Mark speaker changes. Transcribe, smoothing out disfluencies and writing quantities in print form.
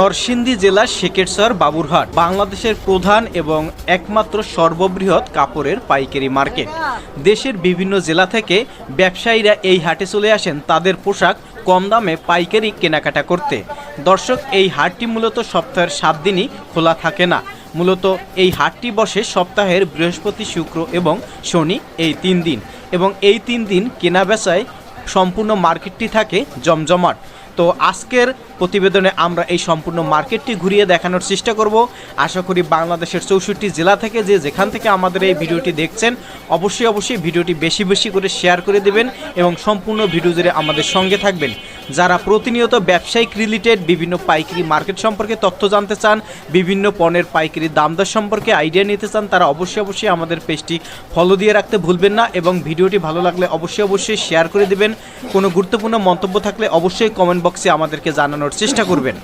Speaker 1: নরসিংদী জেলার শেকেরচর বাবুরহাট বাংলাদেশের প্রধান এবং একমাত্র সর্ববৃহৎ কাপড়ের পাইকারি মার্কেট। দেশের বিভিন্ন জেলা থেকে ব্যবসায়ীরা এই হাটে চলে আসেন তাদের পোশাক কম দামে পাইকারি কেনাকাটা করতে। দর্শক, এই হাটটি মূলত সপ্তাহের 7 দিনই খোলা থাকে না। মূলত এই হাটটি বসে সপ্তাহের বৃহস্পতি, শুক্র এবং শনি, এই 3 দিন। এবং এই 3 দিন কেনা বেচায় সম্পূর্ণ মার্কেটটি থাকে জমজমাট। তো আজকের প্রতিবেদনে আমরা এই সম্পূর্ণ মার্কেটটি ঘুরিয়ে দেখানোর চেষ্টা করব। আশা করি বাংলাদেশের 64 জেলা থেকে যেখান থেকে আমাদের এই ভিডিওটি দেখছেন অবশ্যই ভিডিওটি বেশি বেশি করে শেয়ার করে দেবেন এবং সম্পূর্ণ ভিডিও জুড়ে আমাদের সঙ্গে থাকবেন। যারা প্রতিনিয়ত ব্যবসায়িক রিলেটেড বিভিন্ন পাইকারি মার্কেট সম্পর্কে তথ্য জানতে চান, বিভিন্ন পণ্যের পাইকারি দাম দর সম্পর্কে আইডিয়া নিতে চান, তারা অবশ্যই আমাদের পেজটি ফলো দিয়ে রাখতে ভুলবেন না এবং ভিডিওটি ভালো লাগলে অবশ্যই শেয়ার করে দেবেন। কোনো গুরুত্বপূর্ণ মন্তব্য থাকলে অবশ্যই কমেন্ট বক্সে আমাদেরকে জানানোর চেষ্টা করবেন।